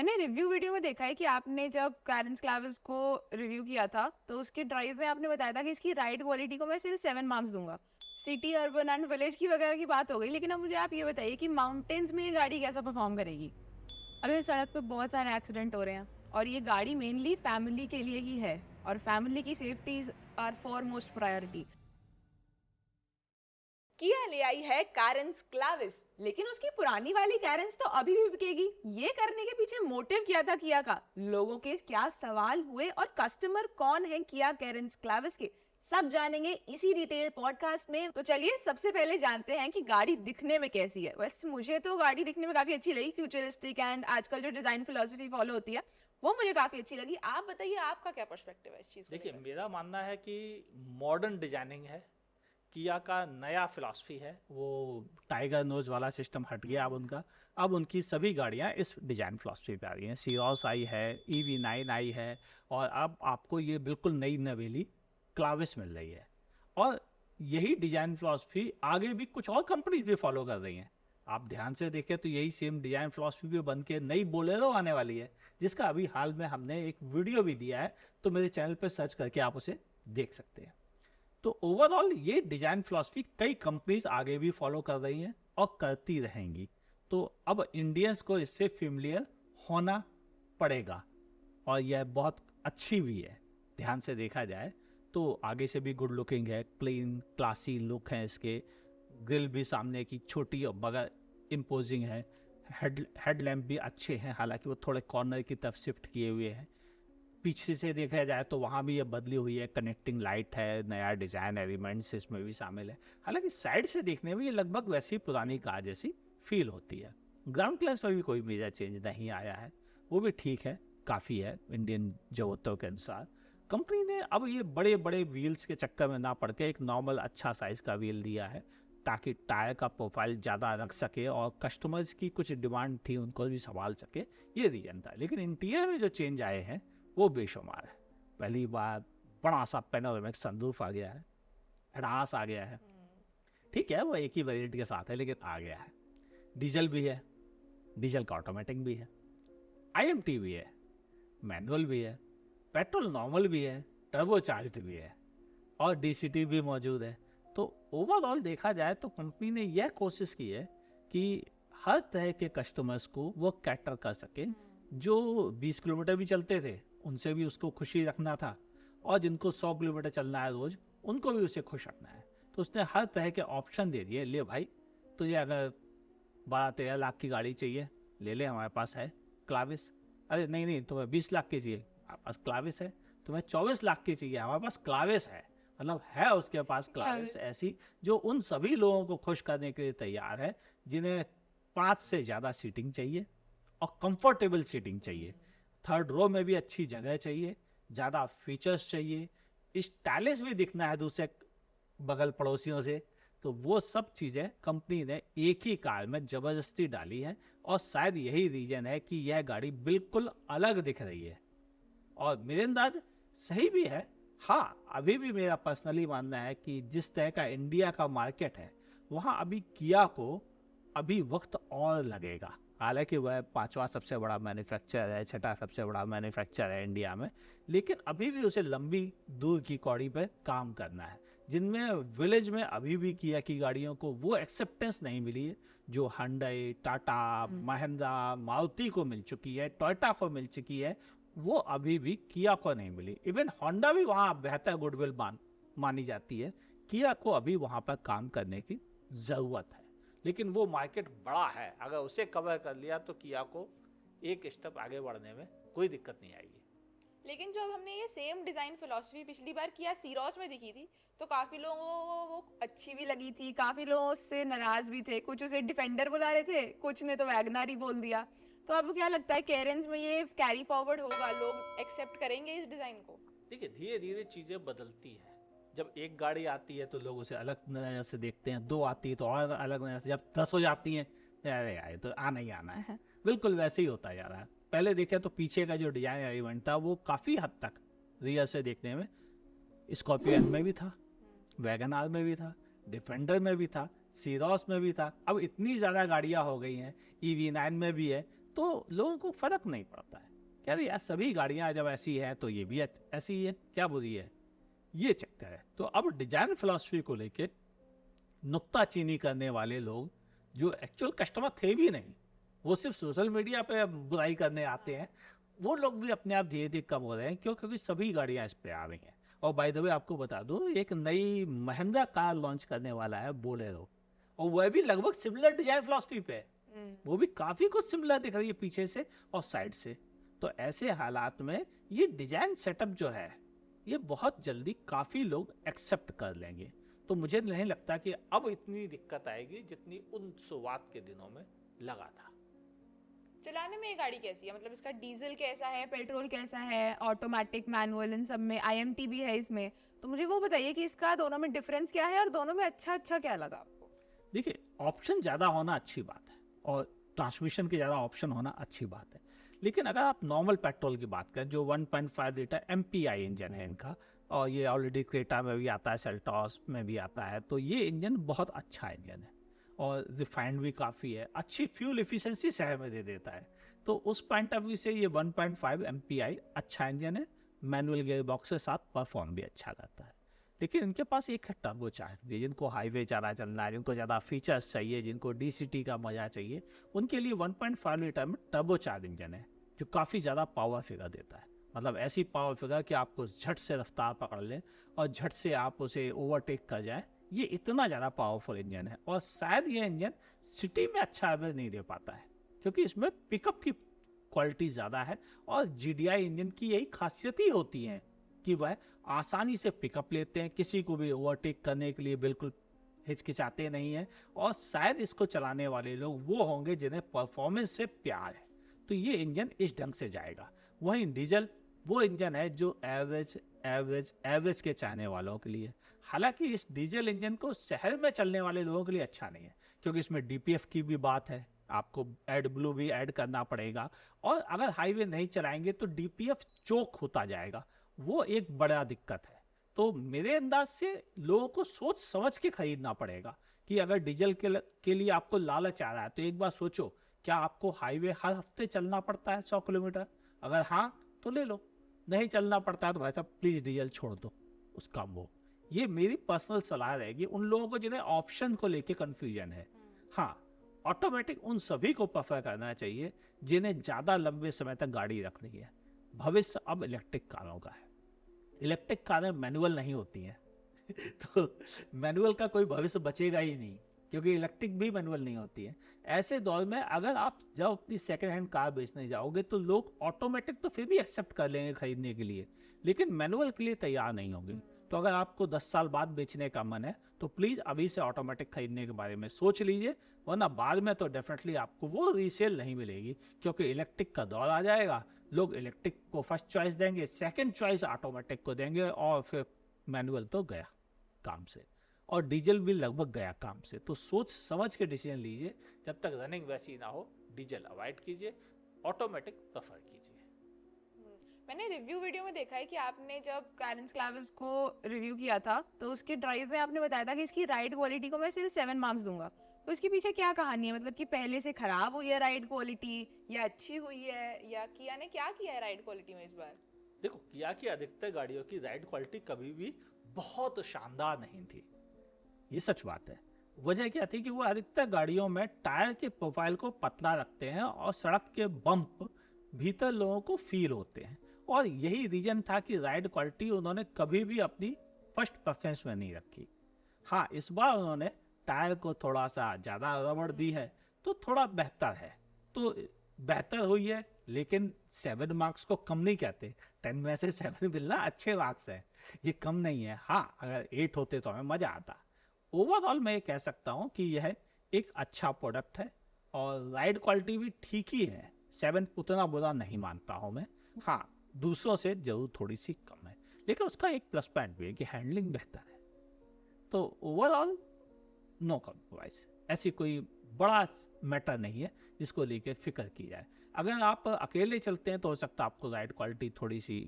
मैंने review video में देखा है कि आपने जब कैरेंस क्लाविस को रिव्यू किया था तो उसके ड्राइव में आपने बताया था कि इसकी राइड क्वालिटी को मैं सिर्फ 7 मार्क्स दूंगा। सिटी अर्बन एंड विलेज की वगैरह की बात हो गई, लेकिन अब मुझे आप ये बताइए कि माउंटेन्स में ये गाड़ी कैसा परफॉर्म करेगी। अभी सड़क पे बहुत सारे एक्सीडेंट हो रहे हैं और ये गाड़ी मेनली फैमिली के लिए ही है और फैमिली की safety are for most priority. Kia ले आई है कैरेंस क्लाविस, लेकिन उसकी पुरानी वाली कैरेंस तो अभी भी बिकेगी। ये करने के पीछे मोटिव क्या था किया का, लोगों के क्या सवाल हुए और कस्टमर कौन है किया कैरेंस क्लाविस के, सब जानेंगे इसी डिटेल पॉडकास्ट में। तो चलिए सबसे पहले जानते हैं कि गाड़ी दिखने में कैसी है। वैसे मुझे तो गाड़ी दिखने में काफी अच्छी लगी, फ्यूचरिस्टिक एंड आजकल जो डिजाइन फिलोसफी फॉलो होती है वो मुझे काफी अच्छी लगी। आप बताइए आपका क्या पर्सपेक्टिव है इस चीज को देखिए, लेकर। मेरा मानना है कि मॉडर्न डिजाइनिंग है। किया का नया फिलॉसफी है, वो टाइगर नोज वाला सिस्टम हट गया अब उनका। अब उनकी सभी गाड़ियां इस डिजाइन फिलॉसफी पे आ रही हैं। सीरोस आई है, EV9 आई है, और अब आपको ये बिल्कुल नई नवेली क्लाविस मिल रही है। और यही डिजाइन फिलॉसफी आगे भी कुछ और कंपनीज भी फॉलो कर रही हैं। आप ध्यान से देखें तो यही सेम डिजाइन फिलॉसफी भी बन के नई बोलेरो आने वाली है, जिसका अभी हाल में हमने एक वीडियो भी दिया है, तो मेरे चैनल पर सर्च करके आप उसे देख सकते हैं। तो ओवरऑल ये डिजाइन फिलॉसफी कई कंपनीज आगे भी फॉलो कर रही हैं और करती रहेंगी। तो अब इंडियंस को इससे फेमिलियर होना पड़ेगा, और यह बहुत अच्छी भी है। ध्यान से देखा जाए तो आगे से भी गुड लुकिंग है, क्लीन क्लासी लुक है इसके। ग्रिल भी सामने की छोटी और बगल इम्पोजिंग है। हेडलैम्प भी अच्छे हैं, हालांकि वो थोड़े कॉर्नर की तरफ शिफ्ट किए हुए हैं। पीछे से देखा जाए तो वहाँ भी ये बदली हुई है, कनेक्टिंग लाइट है, नया डिज़ाइन एलिमेंट्स इसमें भी शामिल है। हालांकि साइड से देखने में ये लगभग वैसी पुरानी कार जैसी फील होती है। ग्राउंड क्लियरेंस में भी कोई मेजर चेंज नहीं आया है, वो भी ठीक है, काफ़ी है इंडियन ज़रूरतों के अनुसार। कंपनी ने अब ये बड़े बड़े व्हील्स के चक्कर में ना पड़ के एक नॉर्मल अच्छा साइज़ का व्हील दिया है, ताकि टायर का प्रोफाइल ज़्यादा रख सके और कस्टमर्स की कुछ डिमांड थी उनको भी संभाल सके। ये रीजन था। लेकिन इंटीरियर में जो चेंज आए हैं वो बेशुमार है। पहली बार बड़ा सा पैनोरामिक सनरूफ आ गया है, एडास आ गया है। ठीक है, वो एक ही वेरिएंट के साथ है, लेकिन आ गया है। डीजल भी है, डीजल का ऑटोमेटिक भी है, IMT भी है, मैनुअल भी है, पेट्रोल नॉर्मल भी है, टर्बो चार्ज्ड भी है, और DCT भी मौजूद है। तो ओवरऑल देखा जाए तो कंपनी ने यह कोशिश की है कि हर तरह के कस्टमर्स को वो कैटर कर सके। जो 20 किलोमीटर भी चलते थे उनसे भी उसको खुशी रखना था, और जिनको 100 किलोमीटर चलना है रोज उनको भी उसे खुश रखना है। तो उसने हर तरह के ऑप्शन दे दिए। ले भाई, तुझे अगर 12-13 लाख की गाड़ी चाहिए, ले ले, हमारे पास है क्लाविस। अरे नहीं नहीं, तुम्हें 20 लाख की चाहिए, हमारे पास क्लाविस है। तुम्हें 24 लाख की चाहिए, हमारे पास क्लाविस है। मतलब है उसके पास क्लाविस ऐसी जो उन सभी लोगों को खुश करने के लिए तैयार है जिन्हें 5 से ज़्यादा सीटिंग चाहिए और कंफर्टेबल सीटिंग चाहिए। थर्ड रो में भी अच्छी जगह चाहिए, ज़्यादा फीचर्स चाहिए, स्टाइलिश भी दिखना है दूसरे बगल पड़ोसियों से। तो वो सब चीज़ें कंपनी ने एक ही कार में ज़बरदस्ती डाली है, और शायद यही रीजन है कि यह गाड़ी बिल्कुल अलग दिख रही है। और मेरे अंदाज सही भी है। हाँ, अभी भी मेरा पर्सनली मानना है कि जिस तरह का इंडिया का मार्केट है, वहाँ अभी किया को अभी वक्त और लगेगा। हालांकि वह 5वां सबसे बड़ा मैन्युफैक्चरर है, 6ठा सबसे बड़ा मैन्युफैक्चरर है इंडिया में, लेकिन अभी भी उसे लंबी दूर की कौड़ी पर काम करना है, जिनमें विलेज में अभी भी किया की गाड़ियों को वो एक्सेप्टेंस नहीं मिली है जो हांडई, टाटा, महिंद्रा, मारुति को मिल चुकी है, टोयोटा को मिल चुकी है। वो अभी भी किया को नहीं मिली। इवन होंडा भी वहाँ बेहतर गुडविल मानी जाती है। किया को अभी वहाँ पर काम करने की ज़रूरत है, लेकिन वो मार्केट बड़ा है, अगर उसे कवर कर लिया तो किया को एक स्टेप आगे बढ़ने में कोई दिक्कत नहीं आएगी। लेकिन जब हमने ये सेम डिजाइन फिलॉसफी पिछली बार किया सीरोस में दिखी थी तो काफी लोगों को वो अच्छी भी लगी थी, काफी लोग उससे नाराज भी थे, कुछ उसे डिफेंडर बुला रहे थे, कुछ ने तो वैगनर ही बोल दिया। तो आपको क्या लगता है कैरेंस में ये कैरी फॉरवर्ड होगा, लोग एक्सेप्ट करेंगे इस डिजाइन को? देखिए, धीरे धीरे चीज़ें बदलती हैं। जब एक गाड़ी आती है तो लोग उसे अलग नज़र से देखते हैं, 2 आती है तो और अलग नज़र से, जब 10 हो जाती हैं अरे यार तो आना ही आना है। बिल्कुल वैसे ही होता जा रहा है। पहले देखें तो पीछे का जो डिजाइन एलिमेंट था वो काफ़ी हद तक रियर से देखने में स्कॉर्पियन में भी था, वैगन आर में भी था, डिफेंडर में भी था, सीरोस में भी था। अब इतनी ज़्यादा गाड़ियाँ हो गई हैं, EV9 में भी है, तो लोगों को फर्क नहीं पड़ता है। कह रहे यार सभी गाड़ियां जब ऐसी हैं तो ये भी ऐसी ही है, क्या बुरी है, ये चक्कर है। तो अब डिजाइन फिलॉसफी को लेके नुक्ताचीनी करने वाले लोग जो एक्चुअल कस्टमर थे भी नहीं, वो सिर्फ सोशल मीडिया पे बुराई करने आते हैं, वो लोग भी अपने आप धीरे धीरे कम हो रहे हैं, क्योंकि सभी गाड़ियां इस पे आ रही हैं। और बाय द वे आपको बता दूं, एक नई महिंद्रा कार लॉन्च करने वाला है बोलेरो, और वह भी लगभग सिमिलर डिजाइन फिलॉसफी पे है। वो भी काफी कुछ सिमिलर दिख रही है पीछे से और साइड से। तो ऐसे हालात में ये डिजाइन सेटअप जो है ये बहुत जल्दी काफी लोग एक्सेप्ट कर लेंगे। तो मुझे नहीं लगता कि अब इतनी दिक्कत आएगी जितनी उन शुरुआत के दिनों में लगा था। चलाने में ये गाड़ी कैसी है, मतलब इसका डीजल कैसा है, पेट्रोल कैसा है, ऑटोमेटिक, मैनुअल, इन सब में आईएमटी भी है इसमें, तो मुझे वो बताइए कि इसका दोनों में डिफरेंस क्या है और दोनों में अच्छा अच्छा क्या लगा आपको? देखिए, ऑप्शन ज़्यादा होना अच्छी बात है और ट्रांसमिशन के ज़्यादा ऑप्शन होना अच्छी बात है, लेकिन अगर आप नॉर्मल पेट्रोल की बात करें, जो 1.5 लीटर MPI इंजन है इनका, और ये ऑलरेडी क्रेटा में भी आता है, सेल्टॉस में भी आता है, तो ये इंजन बहुत अच्छा इंजन है और रिफाइंड भी काफ़ी है, अच्छी फ्यूल एफिशिएंसी शहर में दे देता है। तो उस पॉइंट ऑफ व्यू से ये 1.5 MPI अच्छा इंजन है, मैनुअल गियर बॉक्स के साथ परफॉर्म भी अच्छा करता है। लेकिन इनके पास एक है टर्बो चार्ज भी, जिनको हाईवे ज़्यादा चलना है, जिनको ज़्यादा फीचर्स चाहिए, जिनको DCT का मजा चाहिए, उनके लिए 1.5 लीटर में टर्बो चार्ज इंजन है जो काफ़ी ज़्यादा पावर फिगर देता है। मतलब ऐसी पावर फिगर कि आपको झट से रफ्तार पकड़ ले और झट से आप उसे ओवरटेक कर जाए, ये इतना ज़्यादा पावरफुल इंजन है। और शायद ये इंजन सिटी में अच्छा एवरेज नहीं दे पाता है, क्योंकि इसमें पिकअप की क्वालिटी ज़्यादा है और GDI इंजन की यही खासियत ही होती है कि वह आसानी से पिकअप लेते हैं, किसी को भी ओवरटेक करने के लिए बिल्कुल हिचकिचाते नहीं हैं, और शायद इसको चलाने वाले लोग वो होंगे जिन्हें परफॉर्मेंस से प्यार है, तो ये इंजन इस ढंग से जाएगा। वहीं डीजल वो इंजन है जो एवरेज के चाहने वालों के लिए। हालांकि इस डीजल इंजन को शहर में चलने वाले लोगों के लिए अच्छा नहीं है, क्योंकि इसमें DPF की भी बात है, आपको AdBlue भी ऐड करना पड़ेगा, और अगर हाईवे नहीं चलाएंगे तो DPF चोक होता जाएगा, वो एक बड़ा दिक्कत है। तो मेरे अंदाज से लोगों को सोच समझ के खरीदना पड़ेगा कि अगर डीजल के लिए आपको लालच आ रहा है, तो एक बार सोचो, क्या आपको हाईवे हर हफ्ते चलना पड़ता है 100 किलोमीटर? अगर हाँ तो ले लो, नहीं चलना पड़ता है तो भाई साहब प्लीज डीजल छोड़ दो उसका वो। ये मेरी पर्सनल सलाह रहेगी उन लोगों को जिन्हें ऑप्शन को लेके कंफ्यूजन है। हाँ, ऑटोमेटिक उन सभी को प्रेफर करना चाहिए जिन्हें ज़्यादा लंबे समय तक गाड़ी रखनी है। भविष्य अब इलेक्ट्रिक कारों का है, इलेक्ट्रिक कारें मैनुअल नहीं होती हैं तो मैनुअल का कोई भविष्य बचेगा ही नहीं, क्योंकि इलेक्ट्रिक भी मैनुअल नहीं होती है। ऐसे दौर में अगर आप जब अपनी सेकेंड हैंड कार बेचने जाओगे तो लोग ऑटोमेटिक तो फिर भी एक्सेप्ट कर लेंगे खरीदने के लिए, लेकिन मैनुअल के लिए तैयार नहीं होंगे। तो अगर आपको 10 साल बाद बेचने का मन है तो प्लीज़ अभी से ऑटोमेटिक खरीदने के बारे में सोच लीजिए, वरना बाद में तो डेफिनेटली आपको वो रीसेल नहीं मिलेगी, क्योंकि इलेक्ट्रिक का दौर आ जाएगा, लोग इलेक्ट्रिक को फर्स्ट चॉइस देंगे, सेकेंड चॉइस ऑटोमेटिक को देंगे, और फिर मैनुअल तो गया काम से, और डीजल भी लगभग गया काम से। तो सोच समझ के डिसीजन लीजिए, जब तक रनिंग वैसी ना हो डीजल अवॉइड कीजिए, ऑटोमेटिक प्रेफर कीजिए। मैंने रिव्यू वीडियो में देखा है कि आपने जब कैरेंस क्लाविस को रिव्यू किया था तो उसके ड्राइव में आपने बताया था कि इसकी राइड क्वालिटी को मैं सिर्फ 7 मार्क्स दूंगा, तो इसके पीछे क्या कहानी है? मतलब कि पहले से खराब हुई है राइड क्वालिटी या अच्छी हुई है, या किया ने क्या किया है राइड क्वालिटी में इस बार? देखो, किया की अधिकतर गाड़ियों की राइड क्वालिटी कभी भी बहुत शानदार नहीं थी, ये सच बात है। वजह क्या थी कि वो अधिकतर गाड़ियों में टायर के प्रोफाइल को पतला रखते हैं और सड़क के बम्प भीतर लोगों को फील होते हैं, और यही रीजन था कि राइड क्वालिटी उन्होंने कभी भी अपनी फर्स्ट प्रेफरेंस में नहीं रखी। हाँ, इस बार उन्होंने टायर को थोड़ा सा ज़्यादा रबड़ दी है तो थोड़ा बेहतर है, तो बेहतर हुई है, लेकिन 7 मार्क्स को कम नहीं कहते। 10 में से 7 मिलना अच्छे मार्क्स है, ये कम नहीं है। हाँ, अगर 8 होते तो हमें मज़ा आता। ओवरऑल मैं ये कह सकता हूँ कि यह एक अच्छा प्रोडक्ट है और राइड क्वालिटी भी ठीक ही है, 7 उतना बुरा नहीं मानता हूँ मैं। हाँ, दूसरों से जरूर थोड़ी सी कम है, लेकिन उसका एक प्लस पॉइंट भी है कि हैंडलिंग बेहतर है। तो ओवरऑल नो कॉम्प्रोमाइज, ऐसी कोई बड़ा मैटर नहीं है जिसको लेके फिक्र की जाए। अगर आप अकेले चलते हैं तो हो सकता है आपको राइड क्वालिटी थोड़ी सी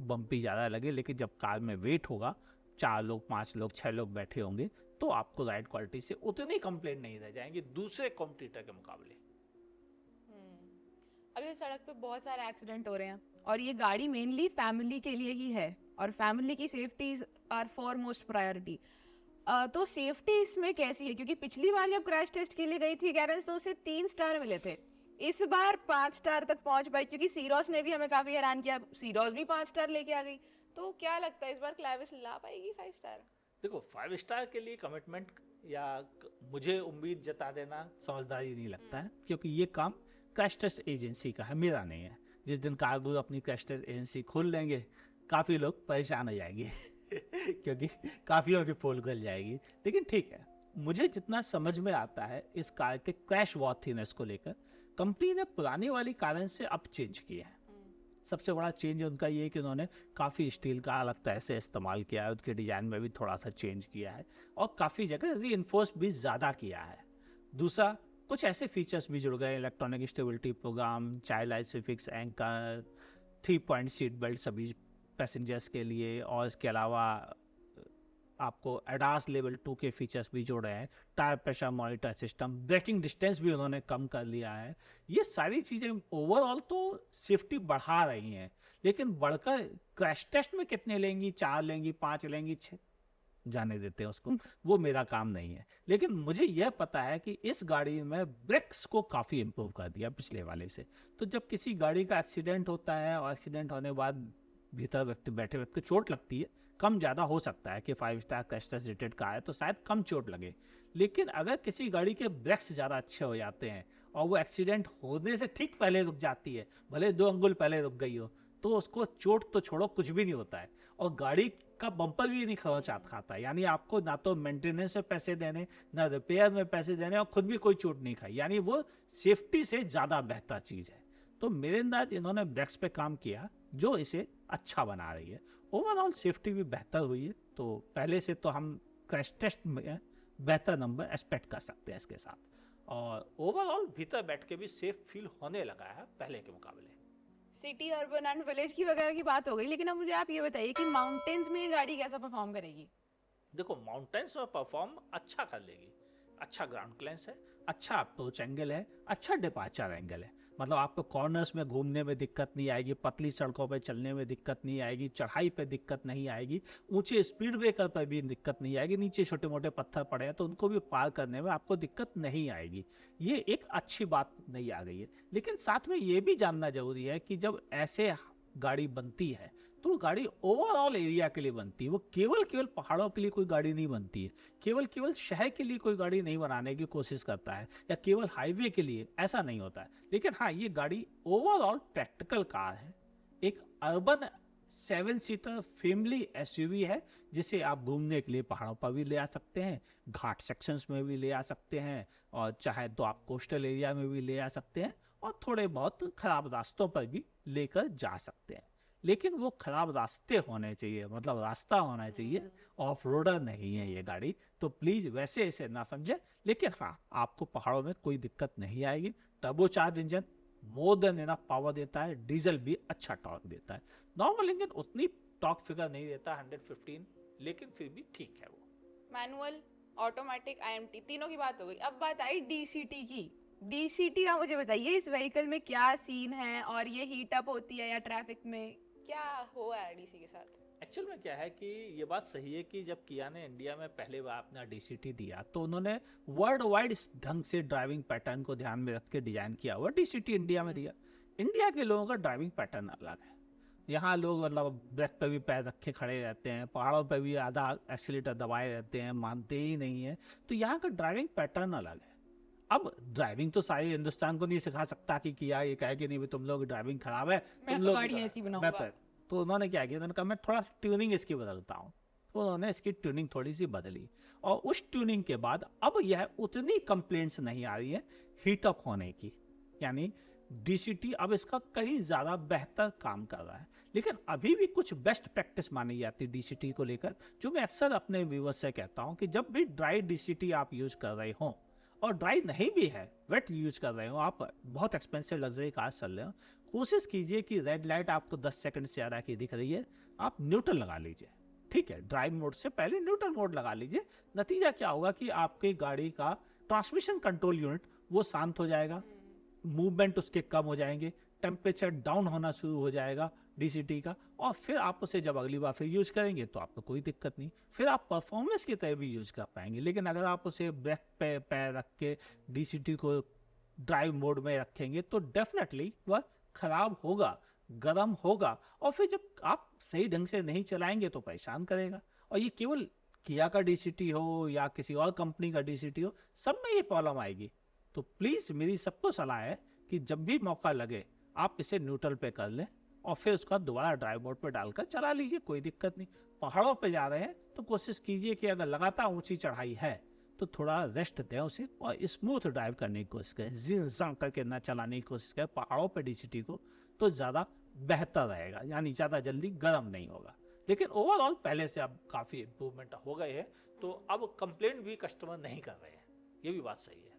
बम्पी ज़्यादा लगे, लेकिन जब कार में वेट होगा, 4 लोग 5 लोग 6 लोग बैठे होंगे, तो आपको राइड क्वालिटी से उतनी कंप्लेंट नहीं रह जाएंगी दूसरे कॉम्पिटिटर के मुकाबले। अभी सड़क पे बहुत सारे एक्सीडेंट हो रहे हैं और ये गाड़ी मेनली फैमिली के लिए ही है और फैमिली की safety are for most priority. तो सेफ्टी इसमें कैसी है, क्योंकि पिछली बार जब क्रैश टेस्ट के लिए गई थी गैरेज तो उसे 3 स्टार मिले थे, इस बार 5 स्टार तक पहुंच पाई, क्योंकि सीरोस ने भी हमें काफी हैरान किया, सीरोस भी 5 स्टार लेके आ गई। तो क्या लगता है इस बार क्लैविस ला पाएगी 5 स्टार? देखो 5 स्टार के लिए कमिटमेंट या मुझे उम्मीद जता देना समझदारी नहीं लगता है, क्योंकि ये काम क्रैश टेस्ट एजेंसी का है, मेरा नहीं है। जिस दिन कार्गो अपनी क्रैश टेस्ट एजेंसी खोल लेंगे काफ़ी लोग परेशान हो जाएंगे क्योंकि काफ़ियों की पोल खुल जाएगी। लेकिन ठीक है, मुझे जितना समझ में आता है इस कार के क्रैश वॉर्थीनेस को लेकर कंपनी ने पुराने वाली कारण से अब चेंज किया है। सबसे बड़ा चेंज उनका ये है कि उन्होंने काफ़ी स्टील का अलग तरह से इस्तेमाल किया है, उनके डिज़ाइन में भी थोड़ा सा चेंज किया है और काफ़ी जगह रीइंफोर्स भी ज़्यादा किया है। दूसरा, कुछ ऐसे फीचर्स भी जुड़ गए, electronic stability program, child Isofix anchor, 3 point seat belt सभी पैसेंजर्स के लिए, और इसके अलावा आपको एडास लेवल 2 के फीचर्स भी जोड़े हैं, tyre pressure monitor system, braking distance भी उन्होंने कम कर लिया है। ये सारी चीज़ें ओवरऑल तो सेफ्टी बढ़ा रही हैं, लेकिन बढ़कर क्रैश टेस्ट में कितने लेंगी, 4 लेंगी, 5 लेंगी, 6 जाने देते हैं उसको, वो मेरा काम नहीं है। लेकिन मुझे यह पता है कि इस गाड़ी में ब्रेक्स को काफ़ी इम्प्रूव कर दिया पिछले वाले से। तो जब किसी गाड़ी का एक्सीडेंट होता है और एक्सीडेंट होने के बाद भीतर व्यक्ति बैठे व्यक्ति को चोट लगती है, कम ज़्यादा हो सकता है कि 5 star crash test rated car है तो शायद कम चोट लगे। लेकिन अगर किसी गाड़ी के ब्रेक्स ज़्यादा अच्छे हो जाते हैं और वो एक्सीडेंट होने से ठीक पहले रुक जाती है, भले 2 अंगुल पहले रुक गई हो, तो उसको चोट तो छोड़ो कुछ भी नहीं होता है और गाड़ी का बम्पर भी नहीं खर्च खाता है। यानी आपको ना तो मेंटेनेंस में पैसे देने, ना रिपेयर में पैसे देने, और खुद भी कोई चोट नहीं खाई। यानी वो सेफ्टी से ज़्यादा बेहतर चीज़ है। तो मेरे अंदाज इन्होंने ब्रेक्स पे काम किया जो इसे अच्छा बना रही है। ओवरऑल सेफ्टी भी बेहतर हुई है, तो पहले से तो हम क्रैश टेस्ट में बेहतर नंबर एक्सपेक्ट कर सकते हैं इसके साथ। और ओवरऑल भीतर बैठ के भी सेफ फील होने लगा है पहले के मुकाबले। सिटी, अर्बन एंड विलेज की वगैरह की बात हो गई, लेकिन अब मुझे आप ये बताइए कि माउंटेन्स में ये गाड़ी कैसा परफॉर्म करेगी? देखो माउंटेन्स में परफॉर्म अच्छा कर लेगी। अच्छा ग्राउंड क्लियरेंस है, अच्छा अप्रोच एंगल है, अच्छा डिपार्चर एंगल है। मतलब आपको कॉर्नर्स में घूमने में दिक्कत नहीं आएगी, पतली सड़कों पर चलने में दिक्कत नहीं आएगी, चढ़ाई पे दिक्कत नहीं आएगी, ऊंचे स्पीड ब्रेकर पर भी दिक्कत नहीं आएगी, नीचे छोटे मोटे पत्थर पड़े हैं तो उनको भी पार करने में आपको दिक्कत नहीं आएगी। ये एक अच्छी बात नहीं आ गई है। लेकिन साथ में ये भी जानना जरूरी है कि जब ऐसे गाड़ी बनती है तो वो गाड़ी ओवरऑल एरिया के लिए बनती है, वो केवल पहाड़ों के लिए कोई गाड़ी नहीं बनती है, केवल शहर के लिए कोई गाड़ी नहीं बनाने की कोशिश करता है, या केवल हाईवे के लिए, ऐसा नहीं होता है। लेकिन हाँ, ये गाड़ी ओवरऑल प्रैक्टिकल कार है, एक अर्बन 7 सीटर फैमिली एसयूवी है, जिसे आप घूमने के लिए पहाड़ों पर भी ले आ सकते हैं, घाट सेक्शंस में भी ले आ सकते हैं, और चाहे तो आप कोस्टल एरिया में भी ले आ सकते हैं, और थोड़े बहुत खराब रास्तों पर भी लेकर जा सकते हैं। लेकिन वो खराब रास्ते होने चाहिए, मतलब रास्ता होना चाहिए, ऑफ रोडर नहीं है ये गाड़ी, तो प्लीज वैसे इसे ना समझे। लेकिन हाँ, आपको पहाड़ों में कोई दिक्कत नहीं आएगी। Turbocharge engine more than enough power देता है, डीजल भी अच्छा टॉर्क देता है। नॉर्मल इंजन उतनी टॉर्क फिगर नहीं देता 115, लेकिन फिर भी ठीक है। वो मैनुअल, ऑटोमेटिक, आईएमटी तीनों की बात हो गई, अब बात आई डीसीटी की। डीसीटी का मुझे बताइए, इस व्हीकल में क्या सीन है और ये हीट अप होती है या ट्रैफिक में क्या हुआ है डीसी के साथ? एक्चुअल में क्या है कि ये बात सही है कि जब किया ने इंडिया में पहले बार अपना डीसीटी दिया तो उन्होंने वर्ल्ड वाइड ढंग से ड्राइविंग पैटर्न को ध्यान में रख के डिजाइन किया हुआ डीसीटी इंडिया में दिया। इंडिया के लोगों का ड्राइविंग पैटर्न अलग है। यहाँ लोग मतलब ब्रेक पे भी पैर रखे खड़े रहते हैं, पहाड़ों पे भी आधा एक्सीलेटर दबाए रहते हैं, मानते ही नहीं है। तो यहाँ का ड्राइविंग पैटर्न अलग है। अब ड्राइविंग तो सारे हिंदुस्तान को नहीं सिखा सकता कि किया ये कहे कि नहीं भी तुम लोग ड्राइविंग खराब है, मैं तुम तो लोग गाड़ी ऐसी बनाऊंगा। तो उन्होंने क्या किया, उन्होंने कहा मैं थोड़ा ट्यूनिंग इसकी बदलता हूँ। तो उन्होंने इसकी ट्यूनिंग थोड़ी सी बदली, और उस ट्यूनिंग के बाद अब यह उतनी कंप्लेंट्स नहीं आ रही है हीट अप होने की। यानी डीसीटी अब इसका कहीं ज़्यादा बेहतर काम कर रहा है। लेकिन अभी भी कुछ बेस्ट प्रैक्टिस मानी जाती है डीसीटी को लेकर, जो मैं अक्सर अपने व्यूअर्स से कहता हूँ कि जब भी ड्राई डीसीटी आप यूज कर रहे हो, और ड्राई नहीं भी है, वेट यूज कर रहे हो, आप बहुत एक्सपेंसिव लग्जरी कार चल रहे हो, कोशिश कीजिए कि रेड लाइट आपको 10 सेकंड से ज़्यादा की दिख रही है, आप न्यूट्रल लगा लीजिए। ठीक है, ड्राइव मोड से पहले न्यूट्रल मोड लगा लीजिए। नतीजा क्या होगा कि आपकी गाड़ी का ट्रांसमिशन कंट्रोल यूनिट वो शांत हो जाएगा, मूवमेंट उसके कम हो जाएंगे, टेम्परेचर डाउन होना शुरू हो जाएगा डीसीटी का, और फिर आप उसे जब अगली बार फिर यूज़ करेंगे तो आपको कोई दिक्कत नहीं, फिर आप परफॉर्मेंस की तरह भी यूज़ कर पाएंगे। लेकिन अगर आप उसे ब्रेक पे पैर रख के डीसीटी को ड्राइव मोड में रखेंगे तो डेफिनेटली वह खराब होगा, गर्म होगा, और फिर जब आप सही ढंग से नहीं चलाएंगे तो परेशान करेगा। और ये केवल किया का डीसीटी हो या किसी और कंपनी का डीसीटी हो, सब में ये प्रॉब्लम आएगी। तो प्लीज़ मेरी सबको सलाह है कि जब भी मौका लगे आप इसे न्यूट्रल पे कर लें और फिर उसका दोबारा ड्राइव मोड पे डालकर चला लीजिए, कोई दिक्कत नहीं। पहाड़ों पे जा रहे हैं तो कोशिश कीजिए कि अगर लगातार ऊंची चढ़ाई है तो थोड़ा रेस्ट दें उसे और स्मूथ ड्राइव करने की कोशिश करें, जिन जंग करके ना चलाने की कोशिश करें पहाड़ों पे डीसीटी को, तो ज़्यादा बेहतर रहेगा, यानी ज़्यादा जल्दी गर्म नहीं होगा। लेकिन ओवरऑल पहले से अब काफ़ी इम्प्रूवमेंट हो गए हैं, तो अब कंप्लेंट भी कस्टमर नहीं कर रहे हैं, ये भी बात सही है।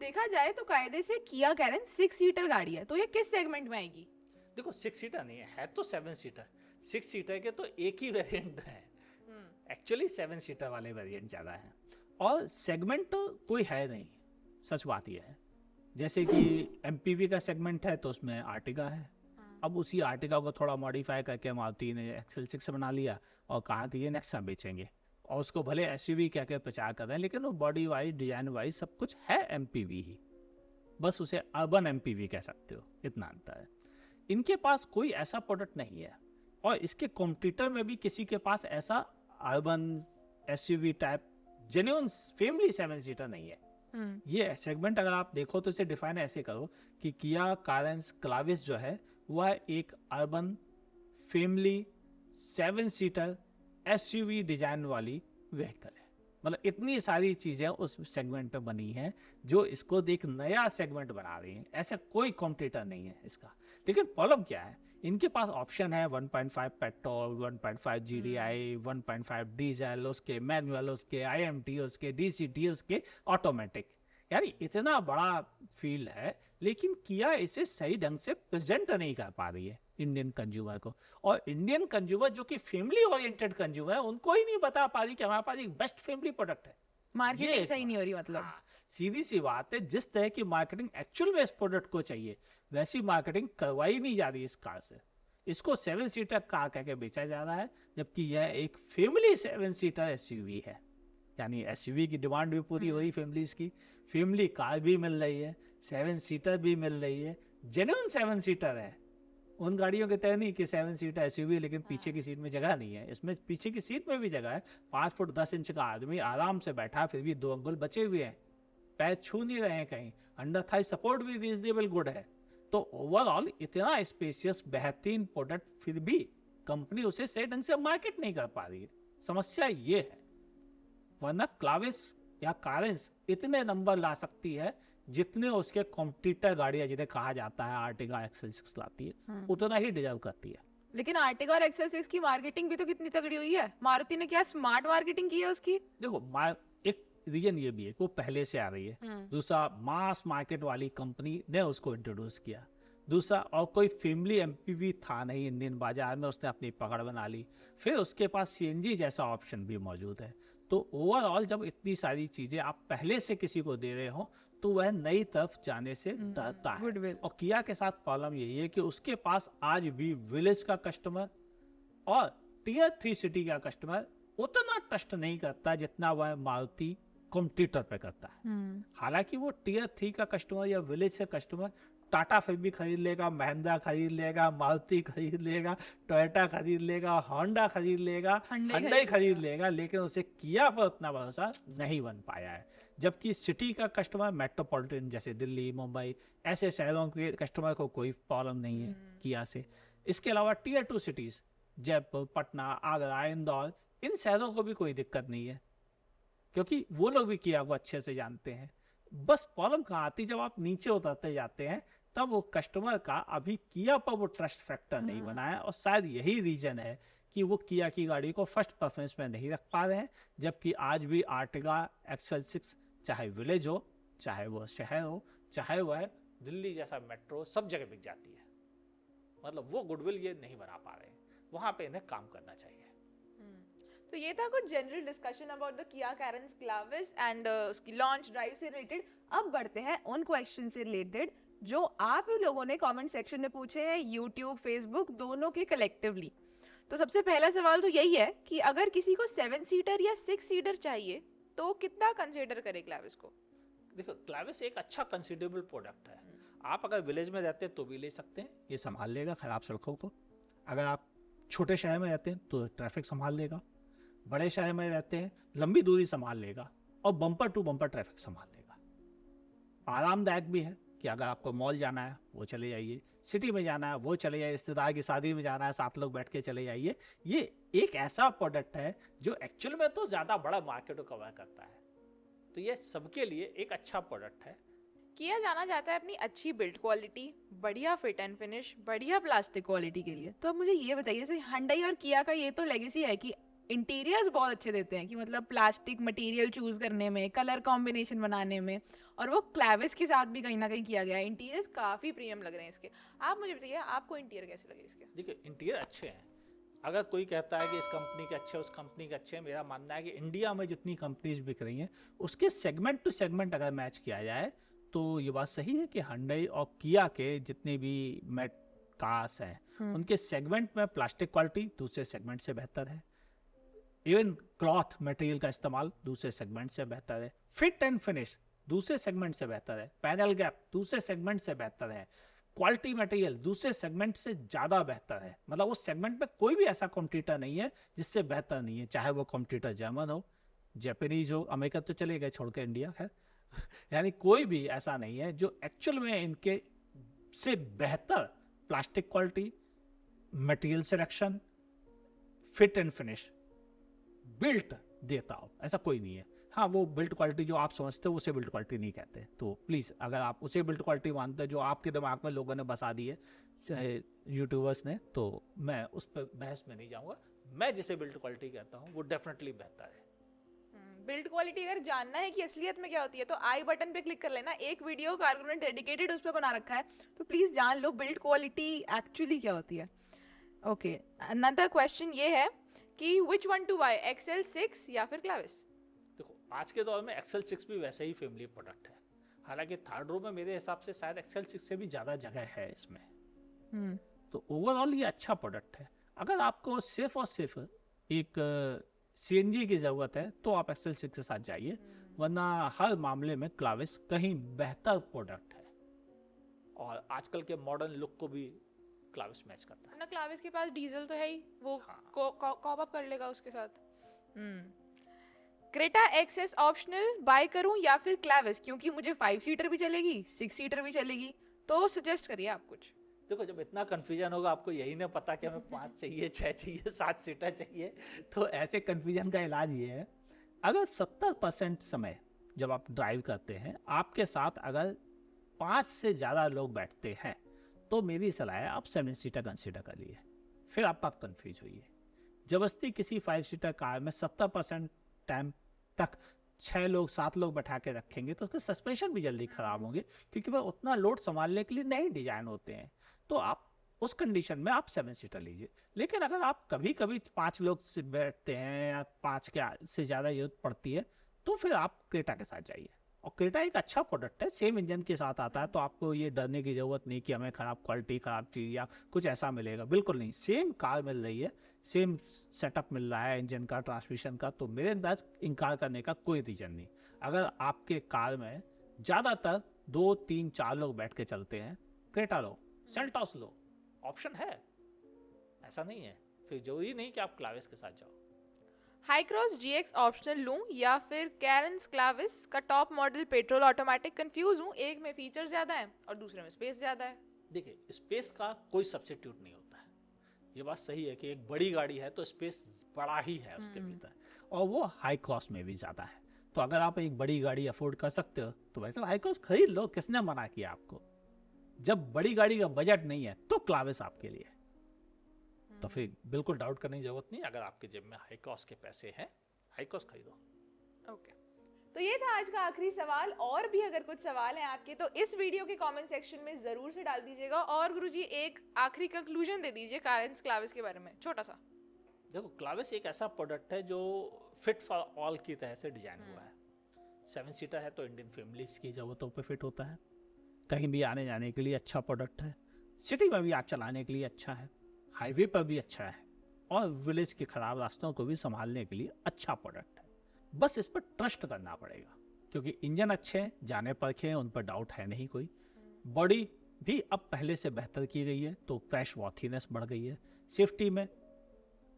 देखा जाए तो कायदे से किया कैरेंस 6 सीटर गाड़ी है, तो ये किस सेगमेंट में आएगी? देखो 6 सीटर नहीं है तो 7 सीटर। 6 सीटर के तो एक ही वेरिएंट है, एक्चुअली 7 सीटर वाले वेरिएंट ज़्यादा हैं, और सेगमेंट तो कोई है नहीं, सच बात यह है। जैसे कि एमपीवी का सेगमेंट है तो उसमें आर्टिगा है, अब उसी आर्टिगा को थोड़ा मॉडिफाई करके मारुति ने एक्सेल 6 बना लिया और कहा कि ये नेक्सा बेचेंगे, और उसको भले एसयूवी क्या क्या प्रचार कर रहे हैं, लेकिन वो बॉडी वाइज डिजाइन वाइज सब कुछ है एमपीवी ही, बस उसे अर्बन एमपीवी कह सकते हो, इतना अंतर है। इनके पास कोई ऐसा प्रोडक्ट नहीं है, और इसके कॉम्पिटिटर में भी किसी के पास ऐसा urban SUV type genuine family 7 seater नहीं है। ये सेगमेंट अगर आप देखो तो इसे डिफाइन ऐसे करो कि किया कारेंस क्लाविस जो है वह एक urban family 7 seater SUV design वाली व्हीकल है। मतलब इतनी सारी चीजें उस सेगमेंट में बनी हैं जो इसको एक नया सेगमेंट बना रही हैं, ऐसा कोई कॉम्पिटिटर नहीं है इसका। लेकिन प्रॉब्लम क्या है, इनके पास ऑप्शन है 1.5 पेट्रोल, 1.5 जीडीआई, 1.5 डीजल, उसके मैनुअल, उसके आईएमटी, उसके डीसीटी, उसके ऑटोमेटिक, यानी इतना बड़ा फील्ड है, लेकिन किया इसे सही ढंग से प्रेजेंट नहीं कर पा रही है इंडियन कंज्यूमर को। और इंडियन कंज्यूमर जो कि फैमिली ओरिएंटेड कंज्यूमर है, उनको ही नहीं बता पा रही कि हमारे पास एक बेस्ट फैमिली प्रोडक्ट है। मार्केटिंग सही नहीं हो रही मतलब। हाँ, सीधी सी बात है, जिस तरह की मार्केटिंग एक्चुअल में इस प्रोडक्ट को चाहिए वैसी मार्केटिंग करवाई नहीं जा रही इस कार से। इसको 7 सीटर कार कह के बेचा जा रहा है, जबकि यह एक फैमिली 7 सीटर एसयूवी है, यानी एसयूवी की डिमांड भी पूरी हो रही फैमिलीज की, फैमिली कार भी मिल रही है, 7 सीटर भी मिल रही है, जेन्युइन 7 सीटर है। उन गाड़ियों के तरह नहीं कि 7 सीटर एसयूवी लेकिन पीछे की सीट में जगह नहीं है, इसमें पीछे की सीट में भी जगह है। 5 फुट 10 इंच का आदमी आराम से बैठा, फिर भी 2 अंगुल बचे हुए हैं, पैर छू नहीं रहे हैं कहीं, अंडर थाई सपोर्ट भी रीजनेबल गुड है। तो ओवरऑल इतना स्पेशियस बेहतरीन प्रोडक्ट फिर भी कंपनी उसे सही ढंग से मार्केट नहीं कर पा रही है, समस्या ये है। वरना क्लाविस या कारेंस इतने नंबर ला सकती है जितने उसके कॉम्पिटिटर गाड़ियां जिन्हें कहा जाता है आर्टिगा एक्सेल 6 लाती है, उतना ही डिजर्व करती है। लेकिन आर्टिगा और एक्सेल 6 की मार्केटिंग भी तो कितनी तगड़ी हुई है, मारुति ने क्या स्मार्ट मार्केटिंग की है उसकी। देखो एक रीजन ये भी है वो पहले से आ रही है, दूसरा मास मार्केट वाली कंपनी ने उसको इंट्रोड्यूस किया, दूसरा और कोई फैमिली एमपीवी था नहीं इंडियन बाजार में, उसने अपनी पकड़ बना ली, फिर उसके पास सीएनजी जैसा ऑप्शन भी मौजूद है। तो ओवरऑल जब इतनी सारी चीजें आप पहले से किसी को दे रहे हो तो वह नई तरफ जाने से डरता है। और किया के साथ प्रॉब्लम यही है कि उसके पास आज भी विलेज का कस्टमर और टियर 3 सिटी का कस्टमर उतना ट्रस्ट नहीं करता जितना वह मारुति कॉम्पिटिटर पे करता है। हालांकि वो टियर 3 का कस्टमर या विलेज से कस्टमर टाटा फिर भी खरीद लेगा, महिंद्रा खरीद लेगा, मारुति खरीद लेगा, टोयोटा खरीद लेगा, होंडा खरीद लेगा, hyundai खरीद लेगा, लेकिन उसे किया पर उतना भरोसा नहीं बन पाया है। जबकि सिटी का कस्टमर मेट्रोपॉलिटन जैसे दिल्ली, मुंबई ऐसे शहरों के कस्टमर को कोई प्रॉब्लम नहीं है किया से। इसके अलावा टियर 2 सिटीज जयपुर, पटना, आगरा, इंदौर, इन शहरों को भी कोई दिक्कत नहीं है, क्योंकि वो लोग भी किया को अच्छे से जानते हैं। बस प्रॉब्लम कहाँ आती है, जब आप नीचे उतरते जाते हैं तब वो कस्टमर का अभी किया पर वो ट्रस्ट फैक्टर नहीं बना है, और शायद यही रीजन है कि वो किया की गाड़ी को फर्स्ट प्रेफरेंस में नहीं रख पा रहे हैं। जबकि आज भी आर्टिगा एक्सेल 6 चाहे विलेज हो, चाहे वो शहर हो, चाहे वह दिल्ली जैसा मेट्रो, सब जगह बिक जाती है। मतलब वो गुडविल ये नहीं बना पा रहे हैं, वहां पे इन्हें काम करना चाहिए। तो ये था कुछ general discussion about the Kia Carens Clavis and उसकी लॉन्च ड्राइव से रिलेटेड। अब बढ़ते हैं उन क्वेश्चन से रिलेटेड जो आप ही लोगों ने कमेंट सेक्शन में पूछे हैं, यूट्यूब, फेसबुक दोनों के कलेक्टिवली। तो सबसे पहला सवाल तो यही है कि अगर किसी को 7 सीटर या 6 सीटर चाहिए तो कितना कंसीडर करे क्लाविस को? देखो, क्लाविस एक अच्छा कंसिडरेबल प्रोडक्ट है। आप अगर विलेज में रहते हैं तो भी ले सकते हैं, ये संभाल लेगा खराब सड़कों को। अगर आप छोटे शहर में रहते हैं तो ट्रैफिक संभाल लेगा। बड़े शहर में रहते हैं, लंबी दूरी संभाल लेगा और बम्पर टू बम्पर ट्रैफिक संभाल लेगा। आरामदायक भी है कि अगर आपको मॉल जाना है वो चले जाइए, सिटी में जाना है वो चले जाइए, रिश्तेदार की शादी में जाना है 7 लोग बैठ के चले जाइए। ये एक ऐसा प्रोडक्ट है जो एक्चुअल में तो ज़्यादा बड़ा मार्केट को कवर करता है, तो ये सबके लिए एक अच्छा प्रोडक्ट है। किया जाना चाहता है अपनी अच्छी बिल्ड क्वालिटी, बढ़िया फिट एंड फिनिश, बढ़िया प्लास्टिक क्वालिटी के लिए। तो अब मुझे ये बताइए, जैसे Hyundai और किया का ये तो लेगेसी है कि इंटीरियर्स बहुत अच्छे देते हैं, कि मतलब प्लास्टिक मटेरियल चूज करने में, कलर कॉम्बिनेशन बनाने में, और वो क्लैविस के साथ भी कहीं ना कहीं किया गया है। इंटीरियर्स काफी प्रीमियम लग रहे हैं इसके। आप मुझे बताइए, आपको इंटीरियर कैसे लगे इसके? देखिए, इंटीरियर अच्छे हैं। अगर कोई कहता है कि इस कंपनी के अच्छे, उस कंपनी के अच्छे, मेरा मानना है कि इंडिया में जितनी कंपनीज बिक रही हैं उसके सेगमेंट टू सेगमेंट अगर मैच किया जाए तो ये बात सही है कि Hyundai और किया के जितने भी मेट कार्स हैं उनके सेगमेंट में प्लास्टिक क्वालिटी दूसरे सेगमेंट से बेहतर है। इवन क्लॉथ मटेरियल का इस्तेमाल दूसरे सेगमेंट से बेहतर है। फिट एंड फिनिश दूसरे सेगमेंट से बेहतर है। पैनल गैप दूसरे सेगमेंट से बेहतर है। क्वालिटी मटेरियल दूसरे सेगमेंट से ज़्यादा बेहतर है। मतलब उस सेगमेंट में कोई भी ऐसा कॉम्पिटिटर नहीं है जिससे बेहतर नहीं है, चाहे वो कॉम्पिटिटर जर्मन हो, जापानीज हो, अमेरिका तो चले गए छोड़ के इंडिया, खैर यानी कोई भी ऐसा नहीं है जो एक्चुअल में इनके से बेहतर plastic quality, material selection, fit and finish, built देता हो, ऐसा कोई नहीं है। हाँ, वो बिल्ट क्वालिटी जो आप समझते हो उसे बिल्ट क्वालिटी नहीं कहते। तो प्लीज़, अगर आप उसे बिल्ट क्वालिटी मानते हैं जो आपके दिमाग में लोगों ने बसा दी है, चाहे यूट्यूबर्स ने, तो मैं उस पर बहस में नहीं जाऊँगा। मैं जिसे बिल्ट क्वालिटी कहता हूँ वो डेफिनेटली बेहतर है। बिल्ड क्वालिटी अगर जानना है कि असलियत में क्या होती है तो आई बटन पे क्लिक कर लेना। एक वीडियो कारकुन ने डेडिकेटेड उस पर बना रखा है, तो प्लीज जान लो बिल्ड क्वालिटी एक्चुअली क्या होती है। ओके, अनदर क्वेश्चन ये है कि which one to buy, XL 6 या फिर क्लैविस? देखो, आज के दौर में एक्सेल 6 भी वैसे ही फैमिली प्रोडक्ट है। हालांकि थर्ड रो में मेरे हिसाब से शायद एक्सेल 6 से भी ज़्यादा जगह है इसमें। तो ओवरऑल ये अच्छा प्रोडक्ट है। अगर आपको सिर्फ और सिर्फ एक CNG की ज़रूरत है तो आप एक्सेल 6 के साथ जाइए, वरना हर मामले में क्लैविस कहीं बेहतर प्रोडक्ट है और आजकल के मॉडर्न लुक को भी क्लैविस मैच करता है। ना क्लैविस के पास डीजल तो है ही, वो कॉप अप कर लेगा उसके साथ। क्रेटा एक्सेस ऑप्शनल बाय करूं या फिर क्लैविस, क्योंकि मुझे 5 सीटर भी चलेगी, 6 सीटर भी चलेगी, तो सजेस्ट करिए आप कुछ। देखो, जब इतना कंफ्यूजन होगा, आपको यही नहीं पता कि हमें 5 चाहिए, 6 चाहिए, 7 सीटर चाहिए, तो ऐसे कंफ्यूजन का इलाज ये है, अगर 70% समय जब आप ड्राइव करते हैं आपके साथ अगर 5 से ज़्यादा लोग बैठते हैं तो मेरी सलाह है आप 7 सीटर कंसीडर करिए, फिर आप कंफ्यूज होइए। जबरदस्ती किसी 5 सीटर कार में 70% टाइम तक 6 लोग 7 लोग बैठा के रखेंगे तो उसके सस्पेंशन भी जल्दी खराब होंगे, क्योंकि वह उतना लोड संभालने के लिए नहीं डिजाइन होते हैं। तो आप उस कंडीशन में आप 7 सीटर लीजिए। लेकिन अगर आप कभी कभी 5 लोग से बैठते हैं या 5 के से ज़्यादा जरूरत पड़ती है तो फिर आप क्रेटा के साथ जाइए। और क्रेटा एक अच्छा प्रोडक्ट है, सेम इंजन के साथ आता है, तो आपको ये डरने की ज़रूरत नहीं कि हमें ख़राब क्वालिटी, ख़राब चीज़ या कुछ ऐसा मिलेगा, बिल्कुल नहीं। सेम कार मिल रही है, सेम सेटअप मिल रहा है इंजन का, ट्रांसमिशन का, तो मेरे अंदाज इनकार करने का कोई रीज़न नहीं। अगर आपके कार में ज़्यादातर 2, 3, 4 लोग बैठ के चलते हैं, क्रेटा लो, सेल्टॉस लो, ऑप्शन है, ऐसा नहीं है। फिर जरूरी नहीं कि आप क्लैविस के साथ जाओ। हाईक्रॉस GX ऑप्शनल लूं या फिर कैरेंस क्लैविस का top model petrol automatic? Confuse हूं, एक में फीचर ज्यादा है और दूसरे में स्पेस ज्यादा है। देखिए, स्पेस का कोई सब्स्टिट्यूट नहीं होता है, ये बात सही है कि एक बड़ी गाड़ी है तो स्पेस बड़ा ही है उसके भीतर, और वो हाई क्रॉस में भी ज़्यादा है। तो अगर आप एक बड़ी गाड़ी अफोर्ड कर सकते हो तो वैसे हाई क्रॉस खरीद लो, किसने मना किया आपको? जब बड़ी गाड़ी का बजट नहीं है तो क्लैविस आपके लिए, तो फिर बिल्कुल डाउट करने की जरूरत नहीं। अगर आपके जेब में हाई क्रॉस के पैसे हैं, हाई क्रॉस खरीदो। ओके, तो ये था आज का आखिरी सवाल। और भी अगर कुछ सवाल हैं आपके तो इस वीडियो के कमेंट सेक्शन में जरूर से डाल दीजिएगा। और गुरुजी, एक आखिरी कंक्लूजन दे दीजिए कैरेंस क्लैविस के बारे में, छोटा सा। देखो, क्लैविस एक ऐसा प्रोडक्ट है जो फिट फॉर ऑल की तरह से डिजाइन हुआ है। 7 सीटर है तो इंडियन फैमिलीज की ज़रूरतों पे फिट होता है। कहीं भी आने जाने के लिए अच्छा प्रोडक्ट है, सिटी में भी आप चलाने के लिए अच्छा है, हाईवे पर भी अच्छा है, और विलेज के खराब रास्तों को भी संभालने के लिए अच्छा प्रोडक्ट है। बस इस पर ट्रस्ट करना पड़ेगा, क्योंकि इंजन अच्छे हैं, जाने परखे हैं, उन पर डाउट है नहीं कोई। बॉडी भी अब पहले से बेहतर की गई है, तो क्रैश वॉर्थीनेस बढ़ गई है, सेफ्टी में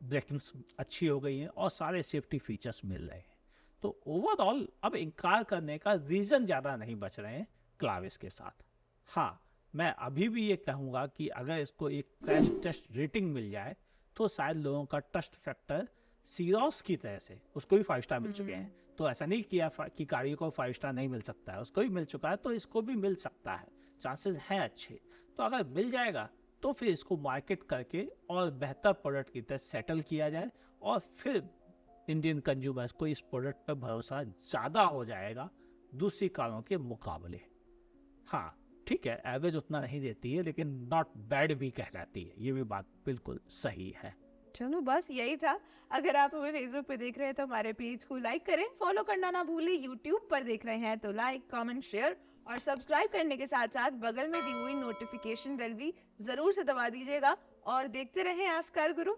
ब्रेकिंग्स अच्छी हो गई है और सारे सेफ्टी फीचर्स मिल रहे हैं। तो ओवरऑल अब इनकार करने का रीज़न ज़्यादा नहीं बच रहे हैं क्लाविस के साथ। हाँ, मैं अभी भी ये कहूँगा कि अगर इसको एक क्रैश टेस्ट रेटिंग मिल जाए तो शायद लोगों का ट्रस्ट फैक्टर सीरोस की तरह से, उसको भी 5 स्टार मिल चुके हैं, तो ऐसा नहीं किया कि गाड़ी को 5 स्टार नहीं मिल सकता है, उसको भी मिल चुका है, तो इसको भी मिल सकता है, चांसेस हैं अच्छे। तो अगर मिल जाएगा तो फिर इसको मार्केट करके और बेहतर प्रोडक्ट की तरह सेटल किया जाए, और फिर इंडियन कंज्यूमर्स को इस प्रोडक्ट पर भरोसा ज़्यादा हो जाएगा दूसरी कारों के मुकाबले। हाँ ठीक है, एवरेज उतना नहीं देती है, लेकिन नॉट बैड भी कहलाती है, ये भी बात बिल्कुल सही है। चलो बस यही था। अगर आप हमें फेसबुक पे देख रहे हैं तो हमारे पेज को लाइक करें, फॉलो करना ना भूलें। यूट्यूब पर देख रहे हैं तो लाइक, कमेंट, शेयर और सब्सक्राइब करने के साथ साथ बगल में दी हुई नोटिफिकेशन बेल भी जरूर से दबा दीजिएगा। और देखते रहें आस्कर गुरु।